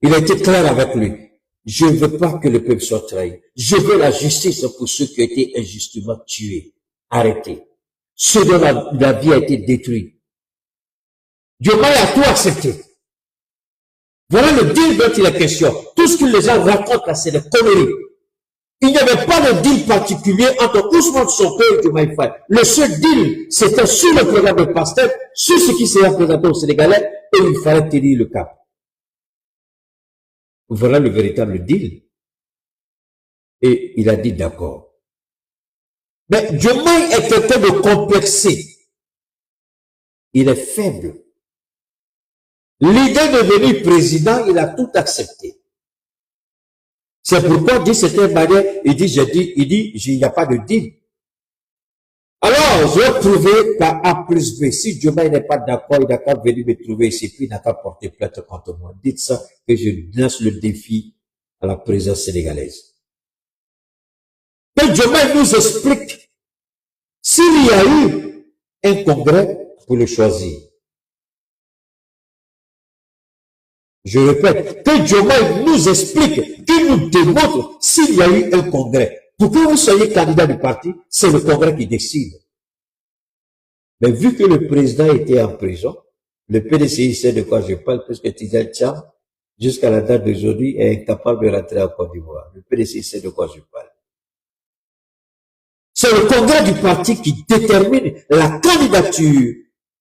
Il a été clair avec lui. Je ne veux pas que le peuple soit trahi. Je veux la justice pour ceux qui ont été injustement tués, arrêtés. Ceux dont la vie a été détruite. Diomaye a tout accepté. Voilà le deal dont il est question. Tout ce que les gens racontent là, c'est des conneries. Il n'y avait pas de deal particulier entre Ousmane Sonko et Diomaye Faye. Le seul deal, c'était sur le programme de Pastef, sur ce qui s'est présenté aux Sénégalais, et il fallait tenir le cap. Voilà le véritable deal. Et il a dit d'accord. Mais Diomaye est quelqu'un de complexé. Il est faible. L'idée de devenir président, il a tout accepté. C'est pourquoi, dit cette manière, il dit, il n'y a pas de deal. Alors, je vais prouver qu'à A plus B, si Diomaye n'est pas d'accord, il n'a qu'à venir me trouver ici, puis il n'a qu'à porter plainte contre moi. Dites ça, que je lance le défi à la présidence sénégalaise. Mais Diomaye nous explique s'il y a eu un congrès pour le choisir. Je répète, que Diomaye nous explique, qu'il nous démontre s'il y a eu un congrès. Pour que vous soyez candidat du parti, c'est le congrès qui décide. Mais vu que le président était en prison, le PDCI sait de quoi je parle, puisque Tidjane Thiam, jusqu'à la date d'aujourd'hui, est incapable de rentrer en Côte d'Ivoire. Le PDCI sait de quoi je parle. C'est le congrès du parti qui détermine la candidature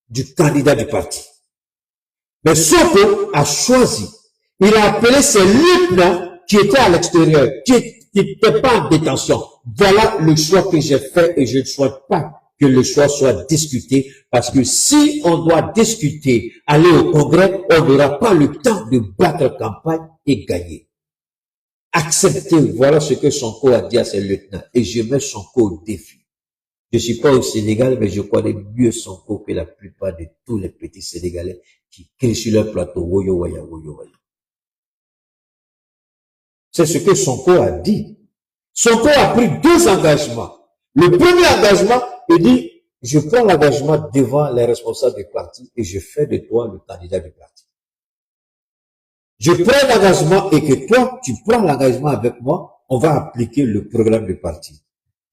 du candidat du parti. Mais Sonko a choisi. Il a appelé ses lieutenants qui étaient à l'extérieur, qui n'étaient pas en détention. Voilà le choix que j'ai fait et je ne souhaite pas que le choix soit discuté parce que si on doit discuter, aller au congrès, on n'aura pas le temps de battre campagne et gagner. Acceptez, voilà ce que Sonko a dit à ses lieutenants et je mets Sonko au défi. Je suis pas au Sénégal, mais je connais mieux Sonko que la plupart de tous les petits Sénégalais qui crient sur leur plateau, woyo waya, woyo waya. C'est ce que Sonko a dit. Sonko a pris 2 engagements. Le premier engagement, il dit, je prends l'engagement devant les responsables du parti et je fais de toi le candidat du parti. Je prends l'engagement et que toi, tu prends l'engagement avec moi, on va appliquer le programme du parti.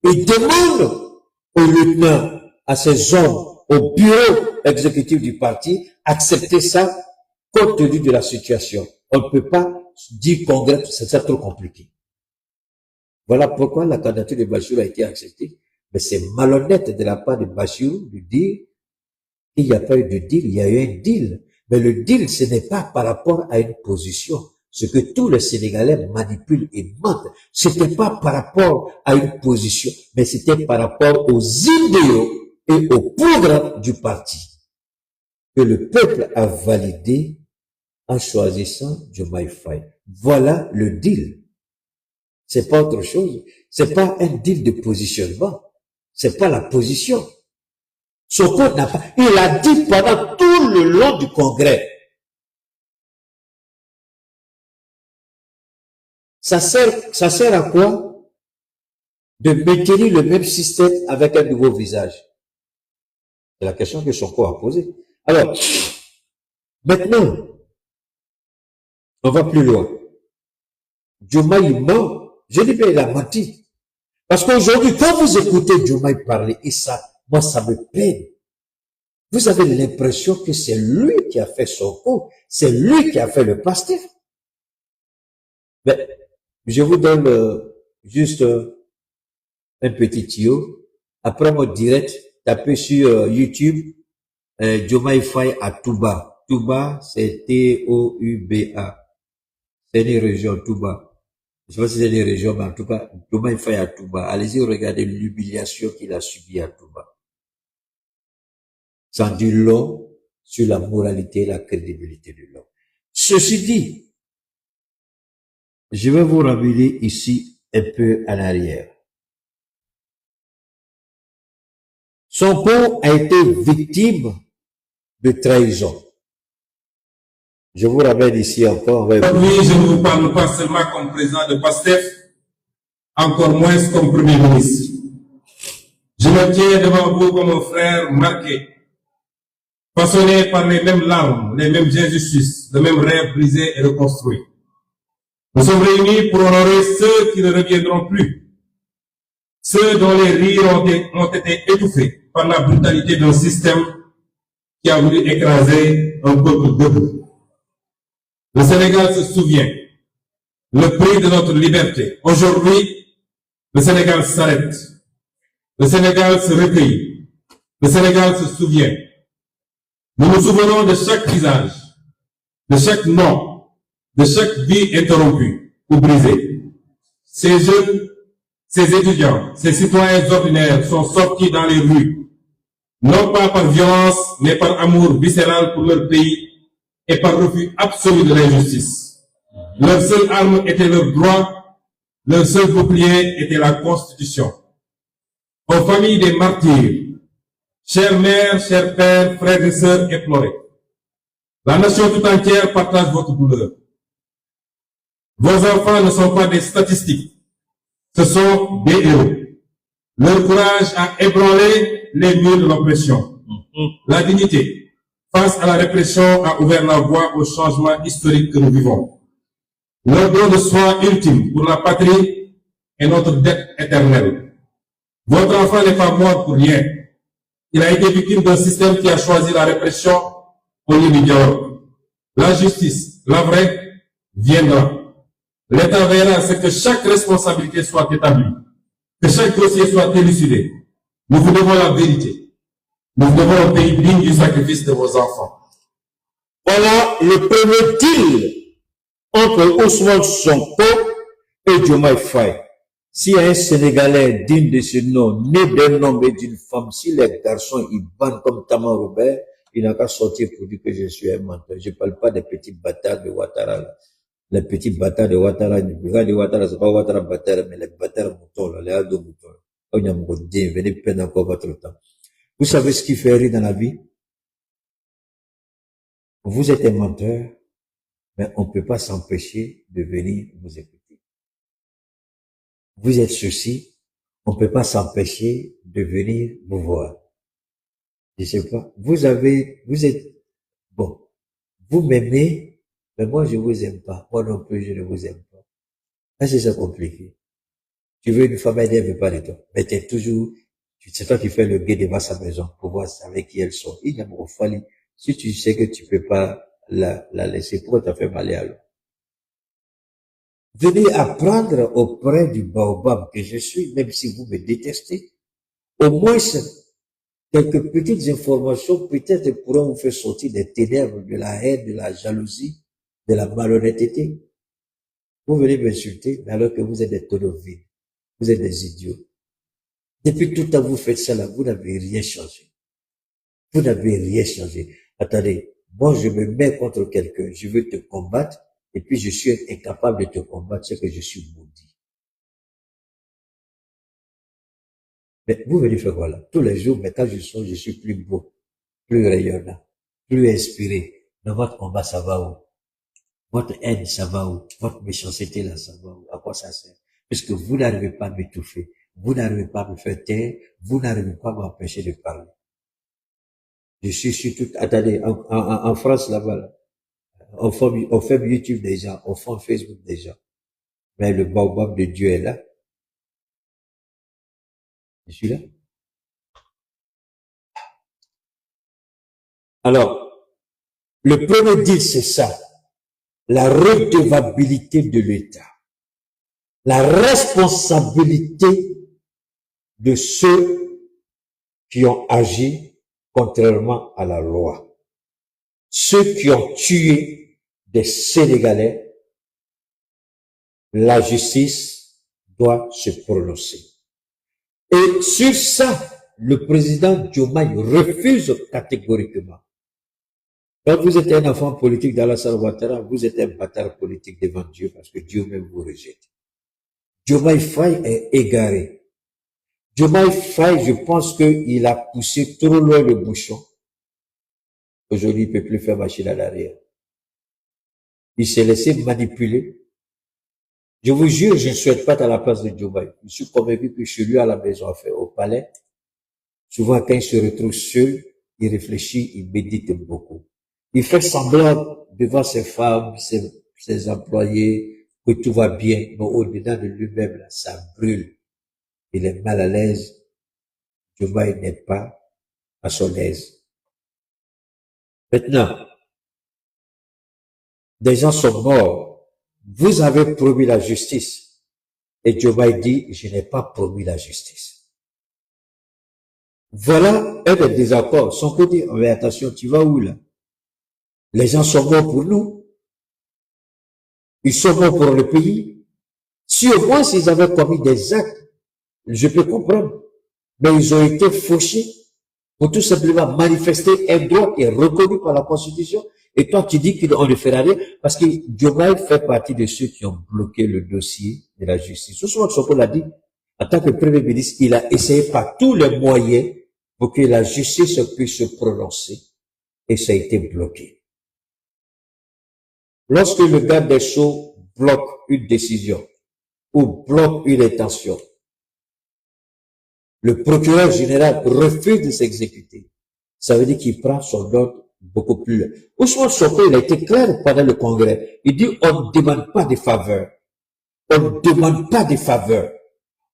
Il demande aux lieutenants, à ces hommes, au bureau exécutif du parti, accepter ça compte tenu de la situation. On ne peut pas dire congrès, c'est trop compliqué. Voilà pourquoi la candidature de Bachirou a été acceptée. Mais c'est malhonnête de la part de Bachirou de dire qu'il n'y a pas eu de deal, il y a eu un deal. Mais le deal, ce n'est pas par rapport à une position. Ce que tous les Sénégalais manipulent et mentent, c'était pas par rapport à une position, mais c'était par rapport aux idéaux et au programme du parti que le peuple a validé en choisissant Diomaye Faye. Voilà le deal. C'est pas autre chose. C'est pas un deal de positionnement. C'est pas la position. Sonko n'a pas, il a dit pendant tout le long du congrès. Ça sert à quoi? De maintenir le même système avec un nouveau visage. C'est la question que Sonko a posée. Alors, maintenant, on va plus loin. Diomaye ment. Je dis bien, il a menti. Parce qu'aujourd'hui, quand vous écoutez Diomaye parler, et ça, moi, ça me peine. Vous avez l'impression que c'est lui qui a fait Sonko, c'est lui qui a fait le Pastef. Mais, je vous donne juste un petit tuyau. Après mon direct, tapez sur YouTube Diomaye Faye à Touba. Touba, c'est T-O-U-B-A. C'est une région, Touba. Je sais pas si c'est une région, mais en tout cas, Diomaye Faye à Touba. Allez-y, regardez l'humiliation qu'il a subie à Touba. Ça en dit long sur la moralité et la crédibilité de l'homme. Ceci dit, je vais vous ramener ici un peu en arrière. Sonko a été victime de trahison. Je vous ramène ici encore. Aujourd'hui, je ne vous parle pas seulement comme président de PASTEF, encore moins comme premier ministre. Je me tiens devant vous comme un frère marqué, façonné par les mêmes larmes, les mêmes injustices, le même rêve brisé et reconstruit. Nous sommes réunis pour honorer ceux qui ne reviendront plus, ceux dont les rires ont été étouffés par la brutalité d'un système qui a voulu écraser un peuple debout. Le Sénégal se souvient, le prix de notre liberté. Aujourd'hui, le Sénégal s'arrête. Le Sénégal se recueille. Le Sénégal se souvient. Nous nous souvenons de chaque visage, de chaque nom, de chaque vie interrompue ou brisée. Ces jeunes, ces étudiants, ces citoyens ordinaires sont sortis dans les rues, non pas par violence, mais par amour viscéral pour leur pays et par refus absolu de l'injustice. Leur seule arme était leur droit, leur seul bouclier était la Constitution. Aux familles des martyrs, chères mères, chers pères, frères et sœurs éplorés, la nation tout entière partage votre douleur. Vos enfants ne sont pas des statistiques, ce sont des héros. Leur courage a ébranlé les murs de l'oppression. La dignité, face à la répression, a ouvert la voie au changement historique que nous vivons. Leur don de soi ultime pour la patrie est notre dette éternelle. Votre enfant n'est pas mort pour rien. Il a été victime d'un système qui a choisi la répression au lieu du dialogue. La justice, la vraie, viendra. L'État veillera à ce que chaque responsabilité soit établie, que chaque dossier soit élucidé. Nous vous devons la vérité. Nous vous devons un pays digne du sacrifice de vos enfants. Voilà le premier deal entre Ousmane Sonko et Diomaye Faye. S'il y a un Sénégalais digne de ce nom, né d'un homme et d'une femme, si les garçons ils bandent comme Tama Robert, il n'a qu'à sortir pour dire que je suis un menteur. Je ne parle pas des petits bâtards de Ouattara, là. Les petits bâtards de Ouattara, les de Ouattara, c'est pas Ouattara bâtard, mais les bâtards moutons, là, les ados moutons. On a mon Dieu, venez prendre encore votre temps. Vous savez ce qui fait rire dans la vie? Vous êtes un menteur, mais on ne peut pas s'empêcher de venir vous écouter. Vous êtes ceci, on ne peut pas s'empêcher de venir vous voir. Je sais pas, vous êtes, bon, vous m'aimez, mais moi je vous aime pas. Moi non plus, je ne vous aime pas. Là, c'est ça compliqué. Tu veux une femme, elle ne veut pas de toi. Mais t'es toujours, c'est toi qui fais le guet devant sa maison pour voir avec qui elle sort. Il y a mon fallu. Si tu sais que tu peux pas la laisser, pourquoi t'as fait mal alors? Venez apprendre auprès du baobab que je suis, même si vous me détestez. Au moins, quelques petites informations peut-être pourront vous faire sortir des ténèbres, de la haine, de la jalousie, de la malhonnêteté. Vous venez m'insulter, mais alors que vous êtes des tonneaux vides. Vous êtes des idiots. Depuis tout le temps, vous faites ça là, vous n'avez rien changé. Vous n'avez rien changé. Attendez, moi je me mets contre quelqu'un, je veux te combattre, et puis je suis incapable de te combattre, c'est que je suis maudit. Mais vous venez faire quoi là? Tous les jours, mais quand je sors, je suis plus beau, plus rayonnant, plus inspiré. Dans votre combat, ça va où? Votre haine, ça va où? Votre méchanceté là, ça va où? À quoi ça sert? Parce que vous n'arrivez pas à m'étouffer. Vous n'arrivez pas à me faire taire. Vous n'arrivez pas à m'empêcher de parler. Je suis surtout, attendez, en France là-bas, là, on fait YouTube déjà, on fait Facebook déjà. Mais le baobab de Dieu est là. Je suis là. Alors, le premier deal, c'est ça. La redevabilité de l'État. La responsabilité de ceux qui ont agi contrairement à la loi. Ceux qui ont tué des Sénégalais, la justice doit se prononcer. Et sur ça, le président Diomaye refuse catégoriquement. Quand vous êtes un enfant politique d'Alassane Ouattara, vous êtes un bâtard politique devant Dieu parce que Dieu même vous rejette. Diomaye Faye est égaré. Diomaye Faye, je pense qu'il a poussé trop loin le bouchon. Aujourd'hui, il ne peut plus faire machine à l'arrière. Il s'est laissé manipuler. Je vous jure, je ne souhaite pas être à la place de Diomaye. Je suis convaincu que chez lui à la maison, enfin, au palais, souvent quand il se retrouve seul, il réfléchit, il médite beaucoup. Il fait semblant devant ses femmes, ses employés, que tout va bien, mais au-dedans de lui-même, là, ça brûle. Il est mal à l'aise. Diomaye n'est pas à son aise. Maintenant, des gens sont morts. Vous avez promis la justice. Et Diomaye dit, je n'ai pas promis la justice. Voilà un des désaccords. Son côté, mais attention, tu vas où là? Les gens sont morts pour nous. Ils sont morts pour le pays. Si au moins s'ils avaient commis des actes, je peux comprendre. Mais ils ont été fauchés pour tout simplement manifester un droit qui est reconnu par la Constitution. Et toi, tu dis qu'on ne fera rien parce que Diomaye fait partie de ceux qui ont bloqué le dossier de la justice. Ousmane Sonko l'a dit, en tant que Premier ministre, il a essayé par tous les moyens pour que la justice puisse se prononcer et ça a été bloqué. Lorsque le garde des Sceaux bloque une décision ou bloque une intention, le procureur général refuse de s'exécuter. Ça veut dire qu'il prend son ordre beaucoup plus loin. Ousmane Sonko, il a été clair pendant le congrès. Il dit, on ne demande pas de faveur. On ne demande pas de faveur.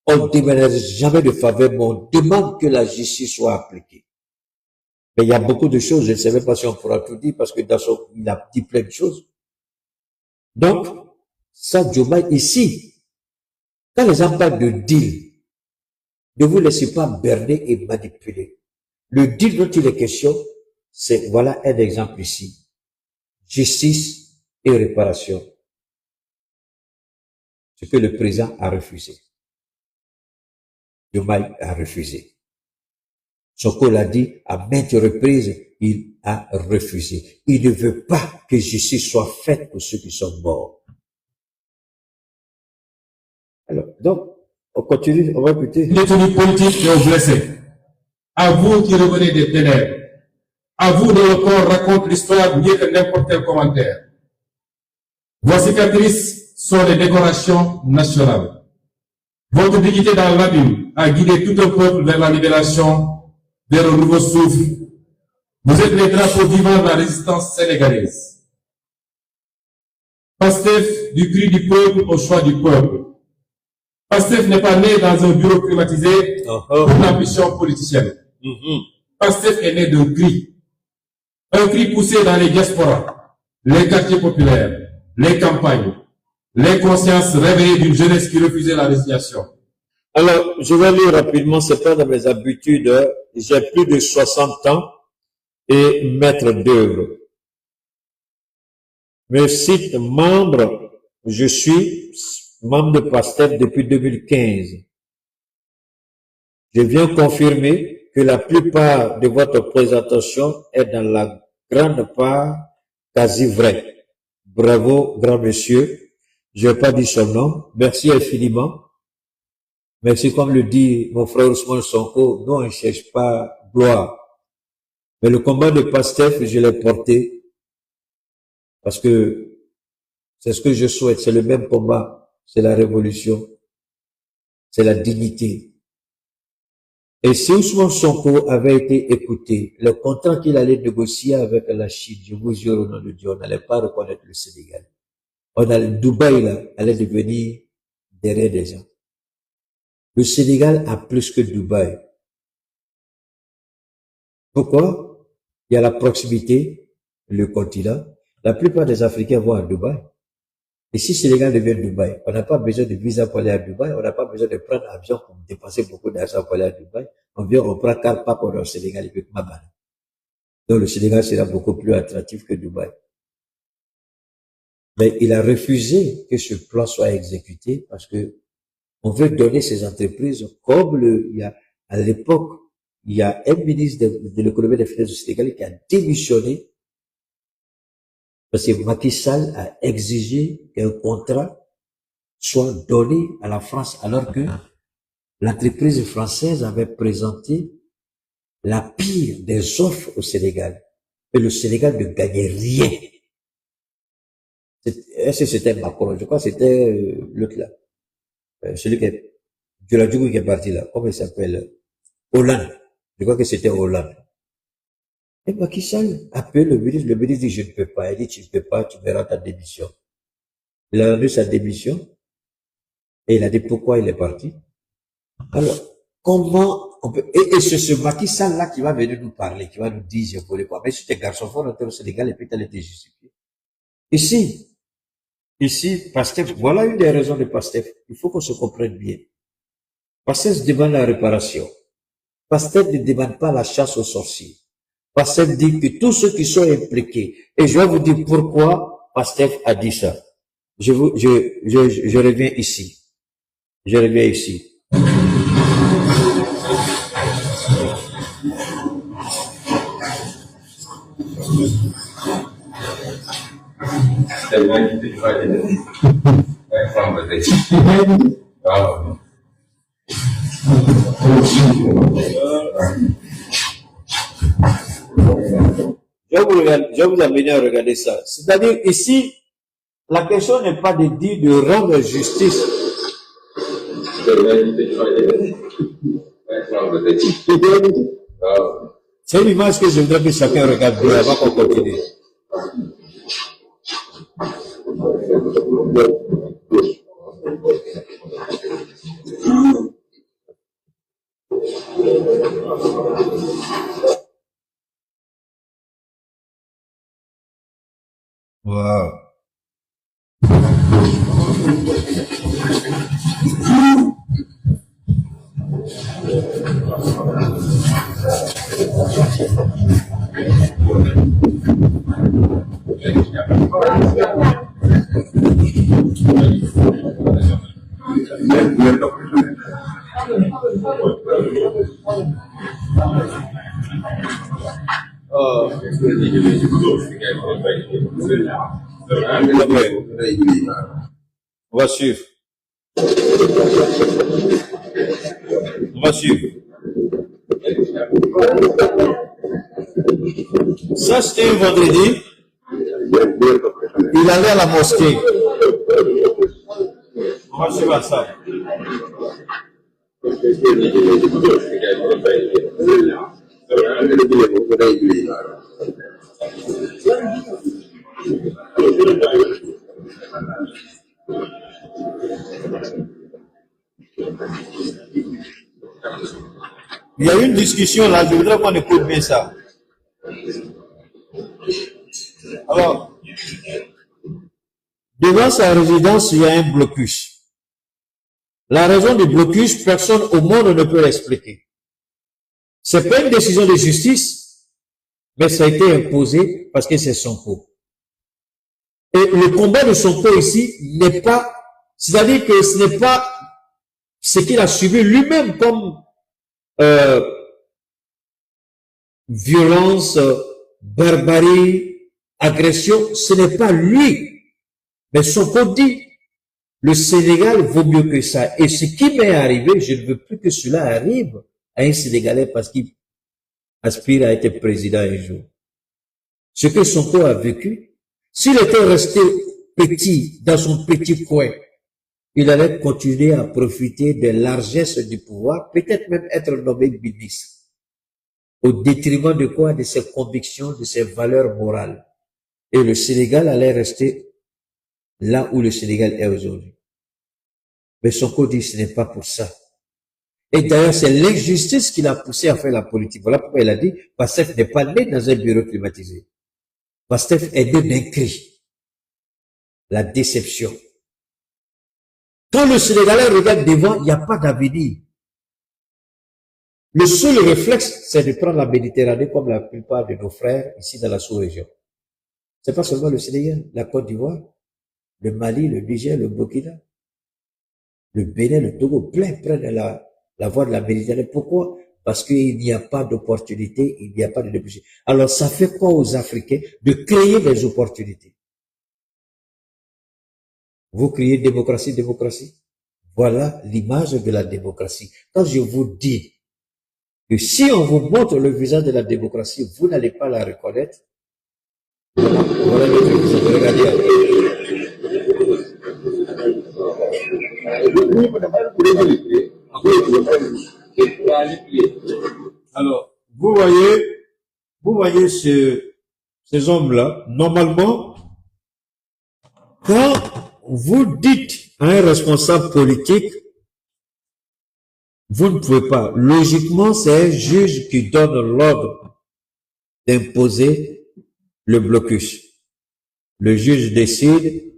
On ne demande jamais de faveur, mais on demande que la justice soit appliquée. Mais il y a beaucoup de choses, je ne sais même pas si on pourra tout dire, parce que dans son, il a dit plein de choses. Donc, ça, Diomaye, ici, quand les gens parlent de deal, ne vous laissez pas berner et manipuler. Le deal dont il est question, c'est, voilà un exemple ici. Justice et réparation. Ce que le président a refusé. Diomaye a refusé. Sonko l'a dit à maintes reprises, il a refusé. Il ne veut pas que justice soit faite pour ceux qui sont morts. Alors, donc, on continue, on va écouter. Détenus politiques et aux blessés. À vous qui revenez des ténèbres. À vous dont le corps raconte l'histoire mieux que n'importe quel commentaire. Vos cicatrices sont les décorations nationales. Votre dignité dans l'abîme a guidé tout un peuple vers la libération, vers un nouveau souffle. Vous êtes les drapeaux vivants de la résistance sénégalaise. Pastef, du cri du peuple au choix du peuple. Pastef n'est pas né dans un bureau climatisé pour une ambition politicienne. Pastef est né d'un cri. Un cri poussé dans les diasporas, les quartiers populaires, les campagnes, les consciences réveillées d'une jeunesse qui refusait la résignation. Alors, je vais lire rapidement, c'est pas dans mes habitudes, j'ai plus de 60 ans et maître d'œuvre. Me cite membre, je suis membre de Pastef depuis 2015. Je viens confirmer que la plupart de votre présentation est dans la grande part quasi vraie. Bravo, grand monsieur. Je n'ai pas dit son nom. Merci infiniment. Merci, comme le dit mon frère Ousmane Sonko, nous on ne cherche pas gloire. Mais le combat de Pastef, je l'ai porté parce que c'est ce que je souhaite. C'est le même combat. C'est la révolution. C'est la dignité. Et si Ousmane Sonko avait été écouté, le contrat qu'il allait négocier avec la Chine, je vous jure au nom de Dieu, on n'allait pas reconnaître le Sénégal. Dubaï, là, allait devenir derrière des gens. Le Sénégal a plus que Dubaï. Pourquoi? Il y a la proximité, le continent. La plupart des Africains vont à Dubaï. Et si le Sénégal devient Dubaï, on n'a pas besoin de visa pour aller à Dubaï, on n'a pas besoin de prendre avion pour dépenser beaucoup d'argent pour aller à Dubaï. On vient, on prend 4 pas pour le Sénégal et puis Mabana. Donc le Sénégal sera beaucoup plus attractif que Dubaï. Mais il a refusé que ce plan soit exécuté parce que on veut donner ces entreprises comme il y a, à l'époque, il y a un ministre de l'économie et des finances du Sénégal qui a démissionné parce que Macky Sall a exigé qu'un contrat soit donné à la France alors que l'entreprise française avait présenté la pire des offres au Sénégal. Et le Sénégal ne gagnait rien. Est-ce que c'était Macron? Je crois que c'était l'autre là. Celui qui est, qui est parti là. Comment il s'appelle? Hollande. Je crois que c'était Hollande. Et Macky Sall appelle le ministre dit je ne peux pas. Il dit tu ne peux pas, tu verras ta démission. Il a rendu sa démission et il a dit pourquoi il est parti. Alors, comment on peut... Et c'est ce Macky Sall-là qui va venir nous parler, qui va nous dire, je voulais pas. Mais si t'es garçon fort, rentrer au Sénégal et puis t'as été justifié. Ici, Pastef, voilà une des raisons de Pastef. Il faut qu'on se comprenne bien. Pastef demande la réparation. Pastef ne demande pas la chasse aux sorciers. Pastef dit que tous ceux qui sont impliqués, et je vais vous dire pourquoi Pastef a dit ça. Je reviens ici. Je reviens ici. Je vais vous amener à regarder ça. C'est-à-dire, ici, la question n'est pas de dire de rendre justice. C'est une image que je voudrais que chacun regarde bien avant qu'on continue. Wow. On va suivre. On va suivre. Ça, c'était un vendredi. Il allait à la mosquée. On va suivre ça. Il y a une discussion là, je voudrais qu'on écoute bien ça. Alors, devant sa résidence, il y a un blocus. La raison du blocus, personne au monde ne peut l'expliquer. C'est pas une décision de justice, mais ça a été imposé parce que c'est Sonko. Et le combat de Sonko ici n'est pas, c'est-à-dire que ce n'est pas ce qu'il a subi lui-même comme violence, barbarie, agression, ce n'est pas lui. Mais Sonko dit, le Sénégal vaut mieux que ça. Et ce qui m'est arrivé, je ne veux plus que cela arrive à un Sénégalais parce qu'il aspire à être président un jour. Ce que Sonko a vécu, s'il était resté petit, dans son petit coin, il allait continuer à profiter des largesses du pouvoir, peut-être même être nommé ministre. Au détriment de quoi? De ses convictions, de ses valeurs morales. Et le Sénégal allait rester là où le Sénégal est aujourd'hui. Mais Sonko dit ce n'est pas pour ça. Et d'ailleurs, c'est l'injustice qui l'a poussé à faire la politique. Voilà pourquoi il a dit, Pastef n'est pas né dans un bureau climatisé. Pastef est né d'un cri. La déception. Quand le Sénégalais regarde devant, il n'y a pas d'avenir. Le seul réflexe, c'est de prendre la Méditerranée comme la plupart de nos frères ici dans la sous-région. C'est pas seulement le Sénégal, la Côte d'Ivoire, le Mali, le Niger, le Burkina, le Bénin, le Togo, plein prennent la voie de la Méditerranée. Pourquoi? Parce qu'il n'y a pas d'opportunité, il n'y a pas de débouché. Alors ça fait quoi aux Africains de créer des opportunités? Vous criez démocratie, démocratie. Voilà l'image de la démocratie. Quand je vous dis que si on vous montre le visage de la démocratie, vous n'allez pas la reconnaître. Voilà notre visage. Regardez. Alors, vous voyez ces hommes-là, normalement, quand vous dites à un responsable politique, vous ne pouvez pas. Logiquement, c'est un juge qui donne l'ordre d'imposer le blocus. Le juge décide,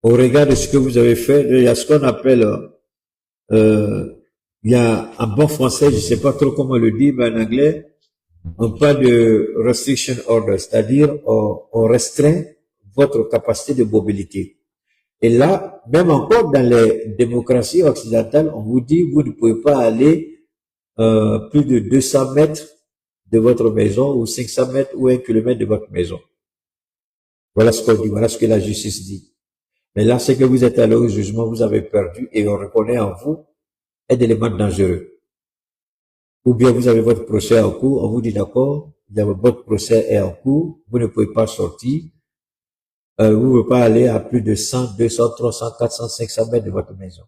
au regard de ce que vous avez fait, il y a ce qu'on appelle, il y a en bon français, je ne sais pas trop comment le dire, mais en anglais, on parle de restriction order, c'est-à-dire on restreint votre capacité de mobilité. Et là, même encore dans les démocraties occidentales, on vous dit, vous ne pouvez pas aller plus de 200 mètres de votre maison ou 500 mètres ou 1 kilomètre de votre maison. Voilà ce qu'on dit, voilà ce que la justice dit. Mais là, c'est que vous êtes allé au jugement, vous avez perdu et on reconnaît en vous un élément dangereux. Ou bien vous avez votre procès en cours, on vous dit d'accord, votre procès est en cours, vous ne pouvez pas sortir, vous ne pouvez pas aller à plus de 100, 200, 300, 400, 500 mètres de votre maison.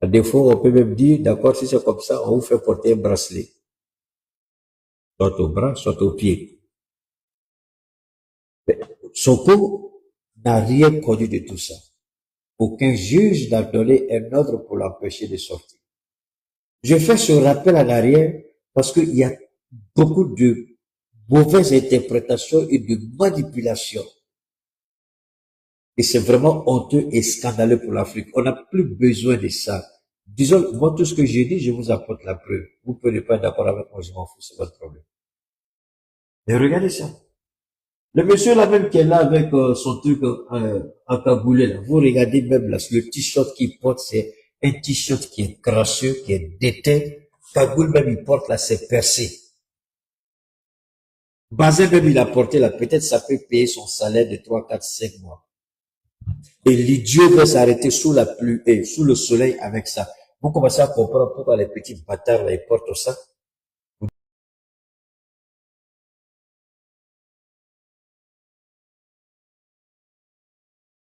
À défaut, on peut même dire, d'accord, si c'est comme ça, on vous fait porter un bracelet. Soit au bras, soit au pied. Sonko n'a rien connu de tout ça. Aucun juge n'a donné un ordre pour l'empêcher de sortir. Je fais ce rappel en arrière parce qu'il y a beaucoup de mauvaises interprétations et de manipulations. Et c'est vraiment honteux et scandaleux pour l'Afrique. On n'a plus besoin de ça. Disons, moi, tout ce que j'ai dit, je vous apporte la preuve. Vous pouvez ne pas être d'accord avec moi, je m'en fous, c'est votre problème. Mais regardez ça. Le monsieur là même qui est là avec son truc encagoulé là, vous regardez même là, le t-shirt qu'il porte, c'est un t-shirt qui est crasseux, qui est déteint. Cagoule même il porte là, c'est percé. Bazin même il a porté là, peut-être ça peut payer son salaire de 3, 4, 5 mois. Et l'idiot va s'arrêter sous la pluie et sous le soleil avec ça. Vous commencez à comprendre pourquoi les petits bâtards là, ils portent ça.